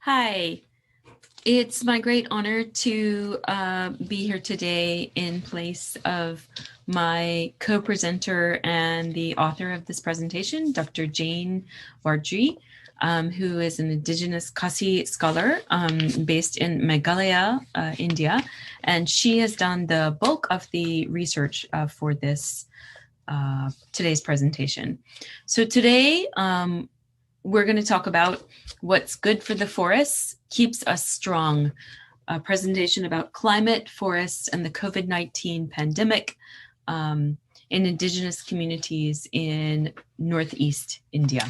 Hi, it's my great honor to be here today in place of my co-presenter and the author of this presentation, Dr. Jane Wardry, who is an Indigenous Khasi scholar based in Meghalaya, India, and she has done the bulk of the research for this today's presentation. So today, we're going to talk about what's good for the forests, keeps us strong, a presentation about climate, forests, and the COVID-19 pandemic in Indigenous communities in Northeast India.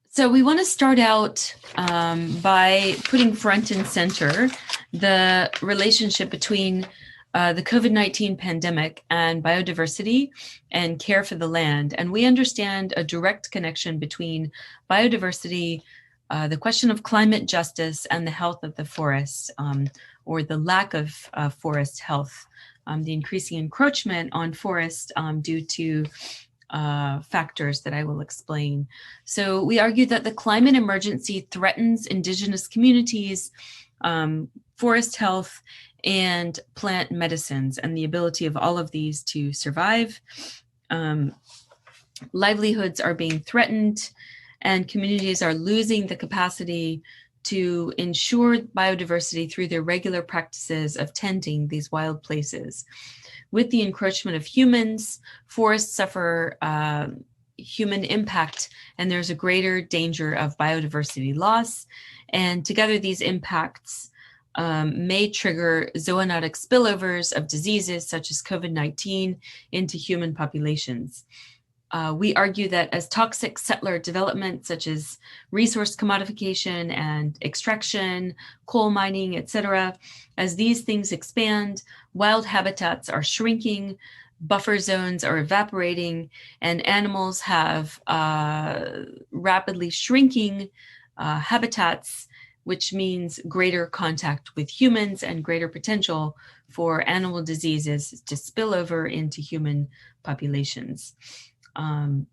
So we want to start out by putting front and center the relationship between the COVID-19 pandemic and biodiversity and care for the land. And we understand a direct connection between biodiversity, the question of climate justice, and the health of the forests, or the lack of forest health, the increasing encroachment on forest due to factors that I will explain. So we argue that the climate emergency threatens Indigenous communities, forest health, and plant medicines, and the ability of all of these to survive. Livelihoods are being threatened, and communities are losing the capacity to ensure biodiversity through their regular practices of tending these wild places. With the encroachment of humans, forests suffer human impact, and there's a greater danger of biodiversity loss. And together, these impacts may trigger zoonotic spillovers of diseases such as COVID-19 into human populations. We argue that as toxic settler development, such as resource commodification and extraction, coal mining, etc., as these things expand, wild habitats are shrinking, buffer zones are evaporating, and animals have rapidly shrinking habitats, which means greater contact with humans and greater potential for animal diseases to spill over into human populations.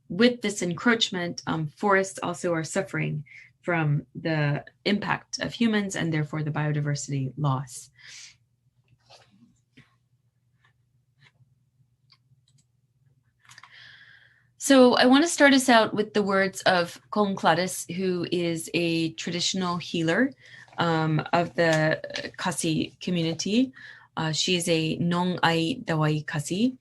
With this encroachment, forests also are suffering from the impact of humans and therefore the biodiversity loss. So I want to start us out with the words of Kong Gladys, who is a traditional healer of the Khasi community. She is a Nong Ai Dawai Khasi.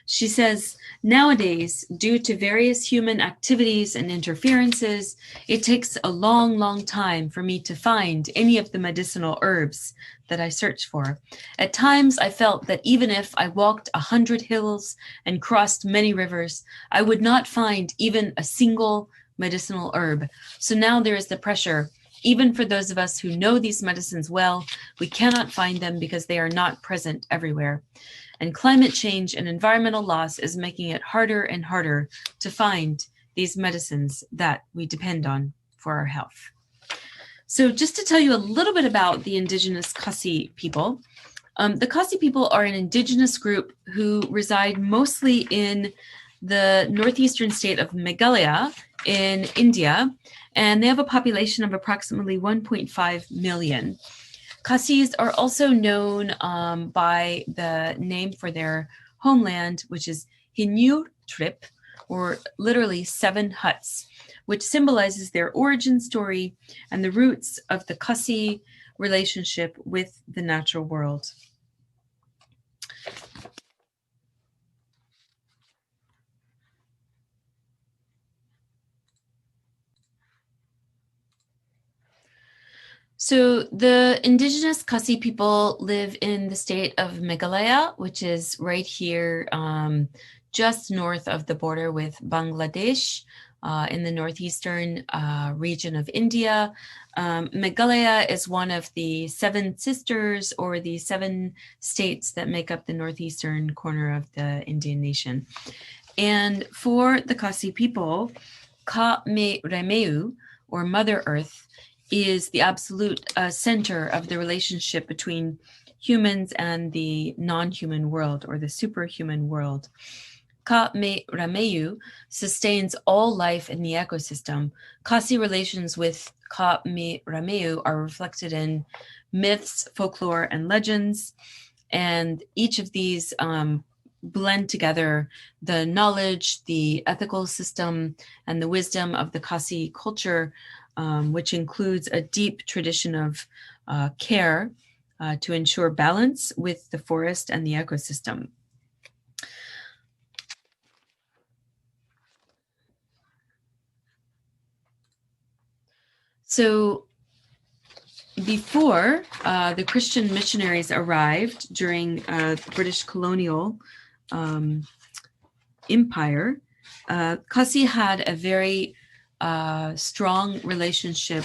She says, nowadays, due to various human activities and interferences, it takes a long, long time for me to find any of the medicinal herbs that I search for. At times, I felt that even if I walked 100 hills and crossed many rivers, I would not find even a single medicinal herb. So now there is the pressure. Even for those of us who know these medicines well, we cannot find them because they are not present everywhere. And climate change and environmental loss is making it harder and harder to find these medicines that we depend on for our health. So just to tell you a little bit about the Indigenous Khasi people, the Khasi people are an indigenous group who reside mostly in the northeastern state of Meghalaya in India, and they have a population of approximately 1.5 million. Khasis are also known by the name for their homeland, which is Hinur Trip, or literally 7 huts, which symbolizes their origin story and the roots of the Khasi relationship with the natural world. So the indigenous Khasi people live in the state of Meghalaya, which is right here just north of the border with Bangladesh in the northeastern region of India. Meghalaya is one of the 7 sisters or the 7 states that make up the northeastern corner of the Indian nation. And for the Khasi people, Ka Me Remeu, or Mother Earth, is the absolute center of the relationship between humans and the non-human world or the superhuman world. Ka me Rameyu sustains all life in the ecosystem. Kasi relations with Ka me Rameyu are reflected in myths, folklore, and legends. And each of these blend together the knowledge, the ethical system, and the wisdom of the Kasi culture, which includes a deep tradition of care to ensure balance with the forest and the ecosystem. So before the Christian missionaries arrived during the British colonial empire, Kasi had a very strong relationship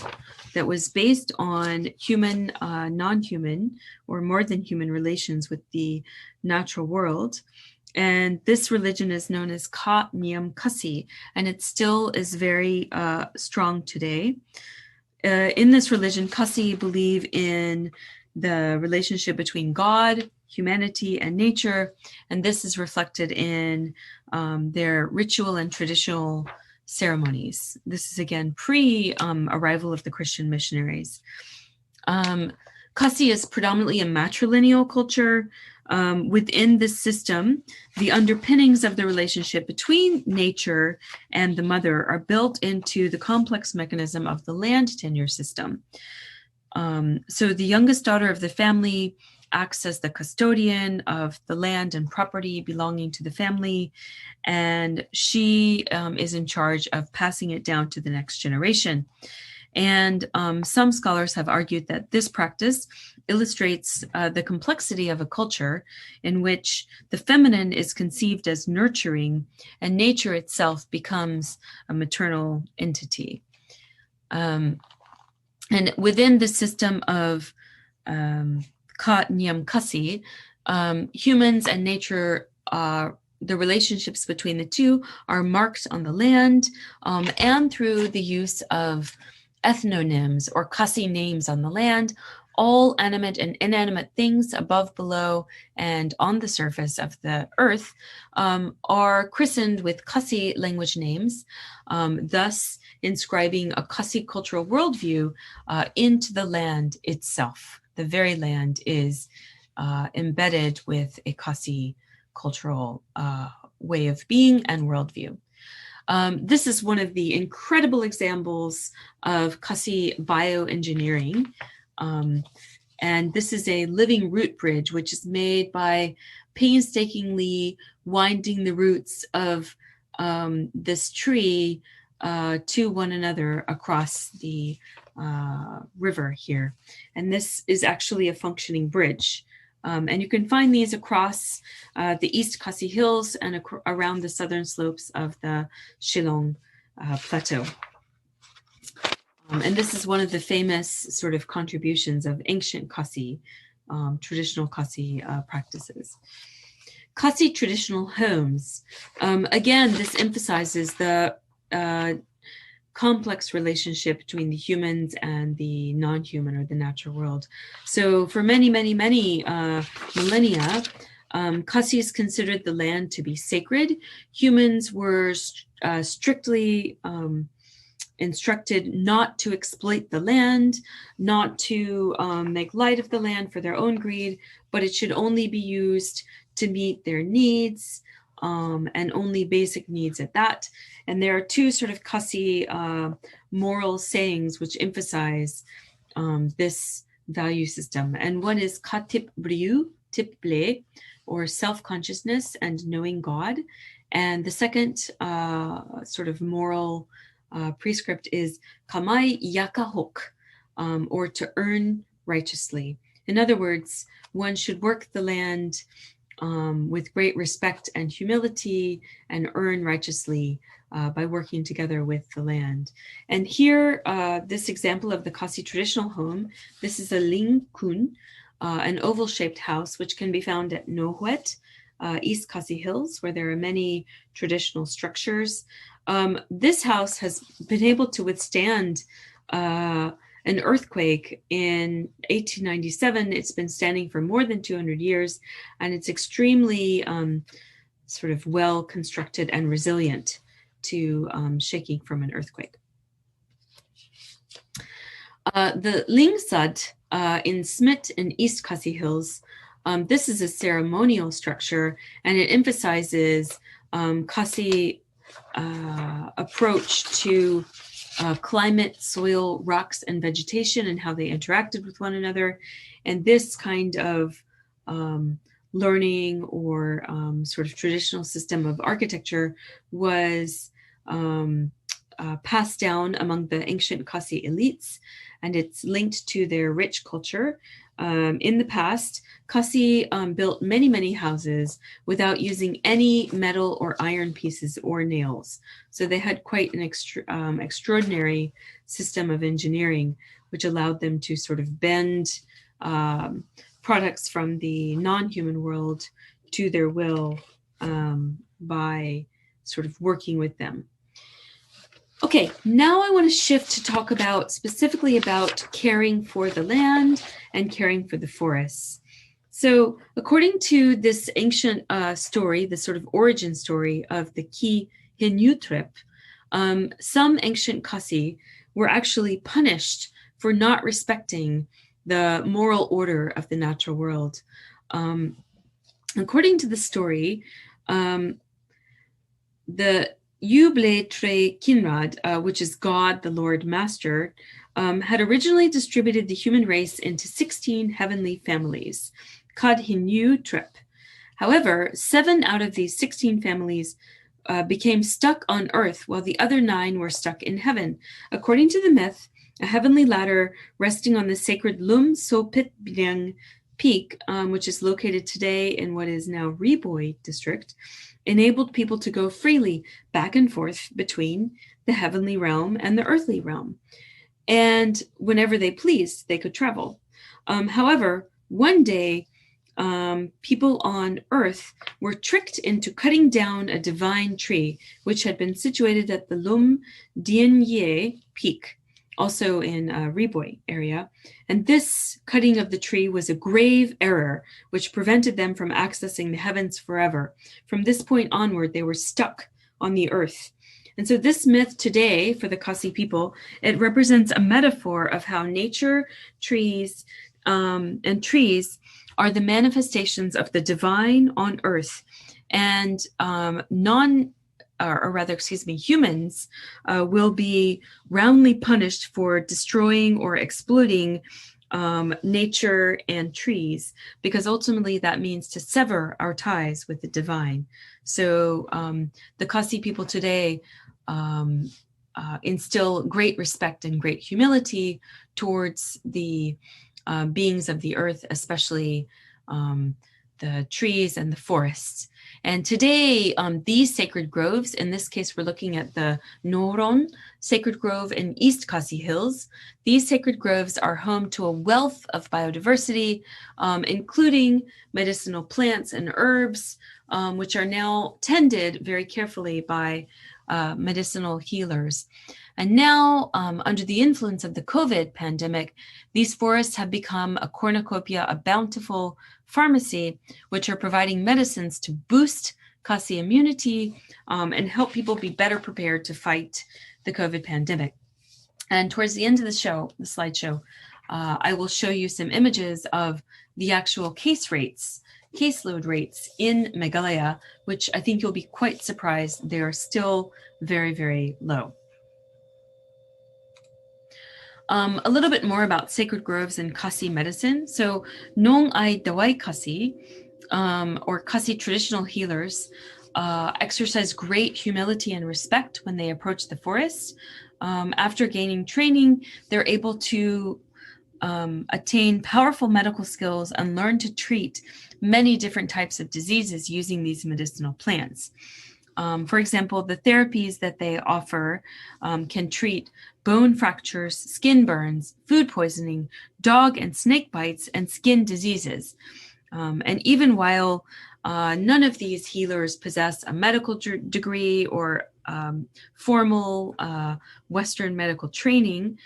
that was based on human, non-human, or more than human relations with the natural world. And this religion is known as Ka Niam Kasi, and it still is very strong today. In this religion, Kasi believe in the relationship between God, humanity, and nature, and this is reflected in their ritual and traditional ceremonies. This is again pre-arrival of the Christian missionaries. Kasi is predominantly a matrilineal culture. Within this system, the underpinnings of the relationship between nature and the mother are built into the complex mechanism of the land tenure system. So the youngest daughter of the family acts as the custodian of the land and property belonging to the family, and she is in charge of passing it down to the next generation. And some scholars have argued that this practice illustrates the complexity of a culture in which the feminine is conceived as nurturing and nature itself becomes a maternal entity. And within the system of Ka Niam Kasi, humans and nature, the relationships between the two are marked on the land and through the use of ethnonyms or Kasi names on the land. All animate and inanimate things above, below, and on the surface of the earth are christened with Kasi language names, thus inscribing a Kasi cultural worldview into the land itself. The very land is embedded with a Kasi cultural way of being and worldview. This is one of the incredible examples of Kasi bioengineering. And this is a living root bridge, which is made by painstakingly winding the roots of this tree to one another across the river here. And this is actually a functioning bridge. And you can find these across the East Kasi Hills and around the southern slopes of the Shillong Plateau. And this is one of the famous sort of contributions of ancient Kasi, traditional Kasi practices. Kasi traditional homes. Again, this emphasizes the complex relationship between the humans and the non-human or the natural world. So for many, many, many millennia, Kasis considered the land to be sacred. Humans were strictly instructed not to exploit the land, not to make light of the land for their own greed, but it should only be used to meet their needs, and only basic needs at that. And there are two sort of Kasi moral sayings which emphasize this value system. And one is Katip Briu, Tip Ble, or self-consciousness and knowing God. And the second sort of moral prescript is Kamai Yakahok, or to earn righteously. In other words, one should work the land with great respect and humility and earn righteously by working together with the land. And here, this example of the Kasi traditional home, this is a Ling Kun, an oval-shaped house, which can be found at Nohuet, East Kasi Hills, where there are many traditional structures. This house has been able to withstand an earthquake in 1897. It's been standing for more than 200 years, and it's extremely sort of well constructed and resilient to shaking from an earthquake. The Lingsad in Smit in East Khasi Hills, this is a ceremonial structure, and it emphasizes Khasi approach to climate, soil, rocks, and vegetation, and how they interacted with one another. And this kind of learning or sort of traditional system of architecture was passed down among the ancient Khasi elites, and it's linked to their rich culture. In the past, Khasi built many, many houses without using any metal or iron pieces or nails. So they had quite an extraordinary system of engineering, which allowed them to sort of bend products from the non-human world to their will by sort of working with them. Okay, now I want to shift to talk about specifically about caring for the land and caring for the forests. So according to this ancient story, the sort of origin story of the Ki Hinyu trip, some ancient Khasi were actually punished for not respecting the moral order of the natural world. According to the story, the Yuble Tre Kinrad, which is God, the Lord Master, had originally distributed the human race into 16 heavenly families, Kad Hinyu Trip. However, 7 out of these 16 families became stuck on earth, while the other 9 were stuck in heaven. According to the myth, a heavenly ladder resting on the sacred Lum Sopit Biang Peak, which is located today in what is now Riboy district, enabled people to go freely back and forth between the heavenly realm and the earthly realm. And whenever they pleased, they could travel. However, one day, people on earth were tricked into cutting down a divine tree, which had been situated at the Lum Dien Ye Peak, also in Riboy area. And this cutting of the tree was a grave error, which prevented them from accessing the heavens forever. From this point onward, they were stuck on the earth. And so this myth today, for the Khasi people, it represents a metaphor of how nature, trees, and trees are the manifestations of the divine on earth. And humans will be roundly punished for destroying or exploiting nature and trees, because ultimately that means to sever our ties with the divine. So the Khasi people today instill great respect and great humility towards the beings of the earth, especially the trees and the forests. And today, these sacred groves, in this case, we're looking at the Noron Sacred Grove in East Khasi Hills. These sacred groves are home to a wealth of biodiversity, including medicinal plants and herbs, which are now tended very carefully by medicinal healers. And now, under the influence of the COVID pandemic, these forests have become a cornucopia, a bountiful pharmacy, which are providing medicines to boost Khasi immunity and help people be better prepared to fight the COVID pandemic. And towards the end of the show, the slideshow, I will show you some images of the actual caseload rates in Meghalaya, which I think you'll be quite surprised. They are still very, very low. A little bit more about sacred groves and Khasi medicine. So Nong Ai Dawai Khasi, or Khasi traditional healers, exercise great humility and respect when they approach the forest. After gaining training, they're able to attain powerful medical skills and learn to treat many different types of diseases using these medicinal plants. For example, the therapies that they offer can treat bone fractures, skin burns, food poisoning, dog and snake bites, and skin diseases. And even while none of these healers possess a medical degree or formal Western medical training,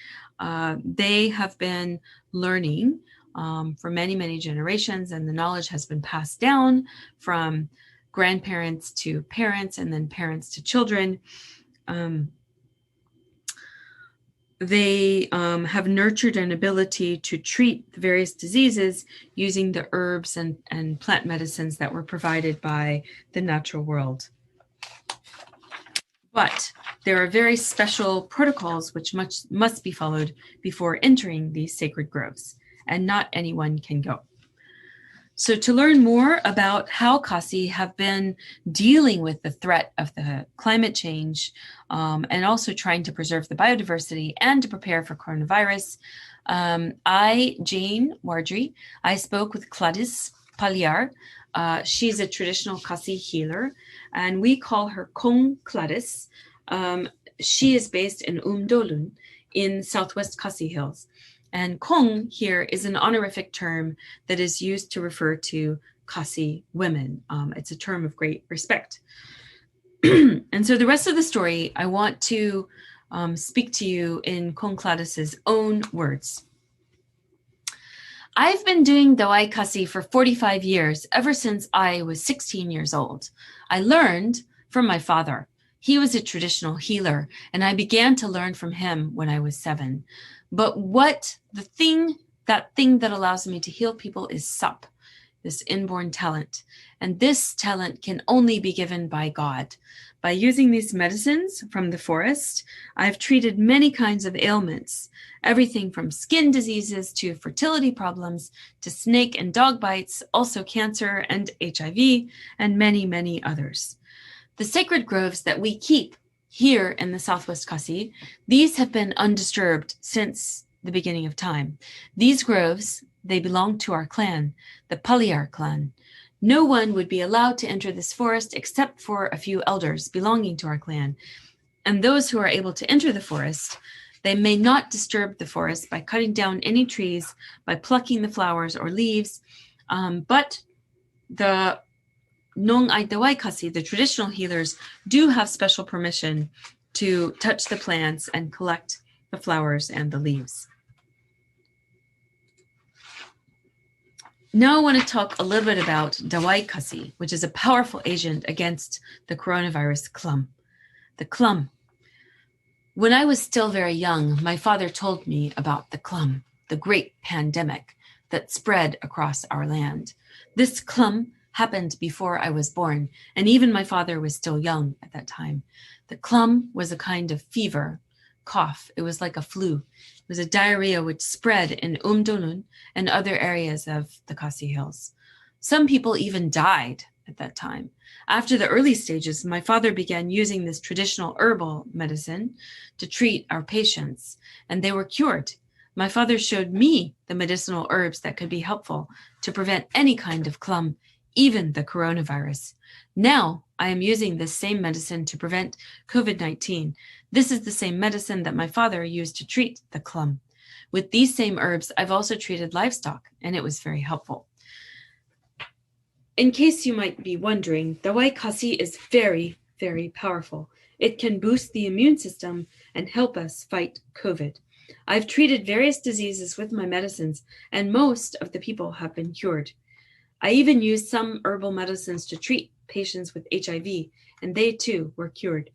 they have been learning for many, many generations, and the knowledge has been passed down from grandparents to parents, and then parents to children. They have nurtured an ability to treat the various diseases using the herbs and plant medicines that were provided by the natural world. But there are very special protocols which must be followed before entering these sacred groves, and not anyone can go. So to learn more about how Kasi have been dealing with the threat of the climate change, and also trying to preserve the biodiversity and to prepare for coronavirus, I, Jane Wardry, I spoke with Gladys Paliar. She's a traditional Kasi healer, and we call her Kong Gladys. She is based in Umdolun in Southwest Kasi Hills. And Kong here is an honorific term that is used to refer to Kasi women. It's a term of great respect. And so the rest of the story, I want to speak to you in Kong Gladys's own words. I've been doing Dawai Kasi for 45 years, ever since I was 16 years old. I learned from my father. He was a traditional healer, and I began to learn from him when I was 7. But that thing that allows me to heal people is sap, this inborn talent. And this talent can only be given by God. By using these medicines from the forest, I've treated many kinds of ailments, everything from skin diseases to fertility problems, to snake and dog bites, also cancer and HIV, and many, many others. The sacred groves that we keep here in the Southwest Kasi, these have been undisturbed since the beginning of time. These groves, they belong to our clan, the Paliar clan. No one would be allowed to enter this forest except for a few elders belonging to our clan. And those who are able to enter the forest, they may not disturb the forest by cutting down any trees, by plucking the flowers or leaves, but the Nong Ai Dawai Kasi, the traditional healers, do have special permission to touch the plants and collect the flowers and the leaves. Now I want to talk a little bit about Dawai Kasi, which is a powerful agent against the coronavirus clum. The clum. When I was still very young, my father told me about the clum, the great pandemic that spread across our land. This clum happened before I was born, and even my father was still young at that time. The clum was a kind of fever, cough. It was like a flu. It was a diarrhea which spread in Umdolun and other areas of the Kasi Hills. Some people even died at that time. After the early stages, my father began using this traditional herbal medicine to treat our patients, and they were cured. My father showed me the medicinal herbs that could be helpful to prevent any kind of clum, even the coronavirus. Now I am using this same medicine to prevent COVID-19. This is the same medicine that my father used to treat the clum. With these same herbs, I've also treated livestock, and it was very helpful. In case you might be wondering, Dawai Kasi is very, very powerful. It can boost the immune system and help us fight COVID. I've treated various diseases with my medicines, and most of the people have been cured. I even used some herbal medicines to treat patients with HIV, and they too were cured.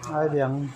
ai tiếng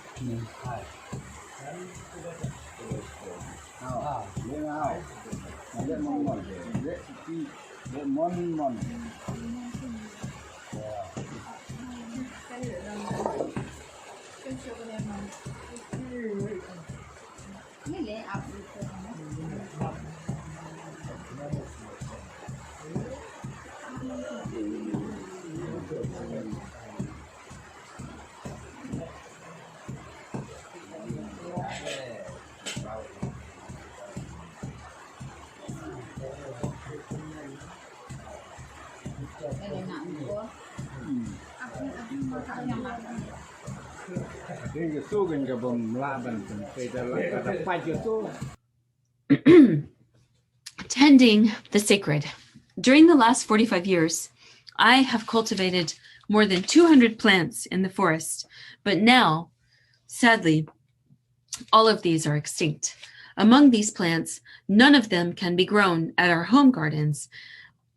Tending the sacred. During the last 45 years, I have cultivated more than 200 plants in the forest, but now, sadly, all of these are extinct. Among these plants, none of them can be grown at our home gardens.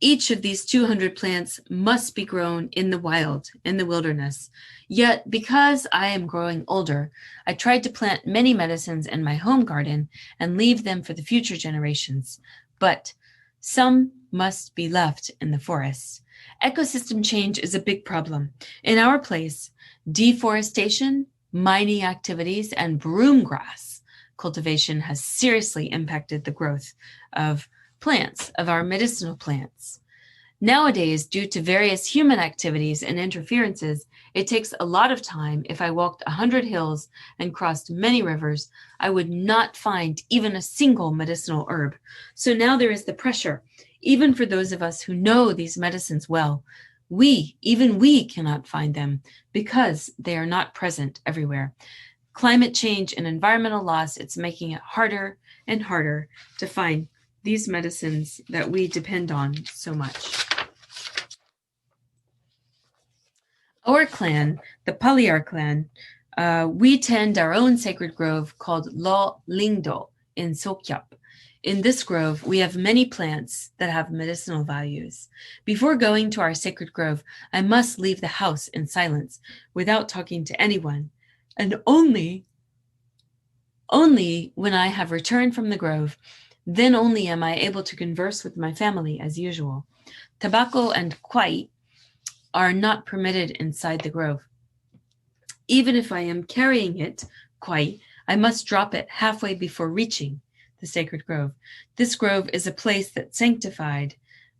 Each of these 200 plants must be grown in the wild, in the wilderness. Yet, because I am growing older, I tried to plant many medicines in my home garden and leave them for the future generations. But some must be left in the forest. Ecosystem change is a big problem. In our place, deforestation, mining activities, and broomgrass cultivation has seriously impacted the growth of plants, of our medicinal plants. Nowadays, due to various human activities and interferences, it takes a lot of time. If I walked 100 hills and crossed many rivers, I would not find even a single medicinal herb. So now there is the pressure, even for those of us who know these medicines well. Even we cannot find them because they are not present everywhere. Climate change and environmental loss, it's making it harder and harder to find these medicines that we depend on so much. Our clan, the Paliar clan, we tend our own sacred grove called Lo Lingdo in Sokyap. In this grove, we have many plants that have medicinal values. Before going to our sacred grove, I must leave the house in silence without talking to anyone. And only when I have returned from the grove, then only am I able to converse with my family as usual. Tobacco and kwai are not permitted inside the grove. Even if I am carrying it, kwai, I must drop it halfway before reaching the sacred grove. This grove is a place that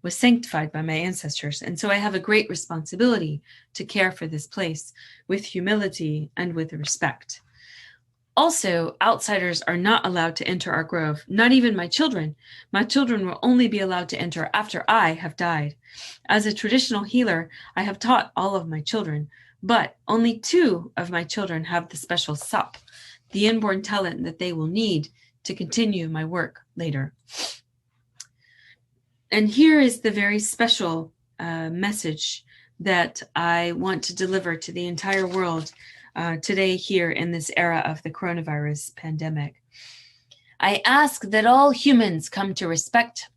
was sanctified by my ancestors, and so I have a great responsibility to care for this place with humility and with respect. Also, outsiders are not allowed to enter our grove, not even my children. My children will only be allowed to enter after I have died. As a traditional healer, I have taught all of my children, but only 2 of my children have the special sap, the inborn talent that they will need to continue my work later. And here is the very special message that I want to deliver to the entire world today here in this era of the coronavirus pandemic. I ask that all humans come to respect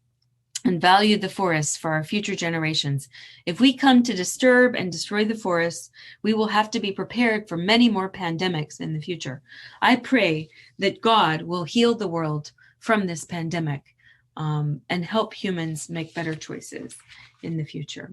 and value the forests for our future generations. If we come to disturb and destroy the forests, we will have to be prepared for many more pandemics in the future. I pray that God will heal the world from this pandemic and help humans make better choices in the future.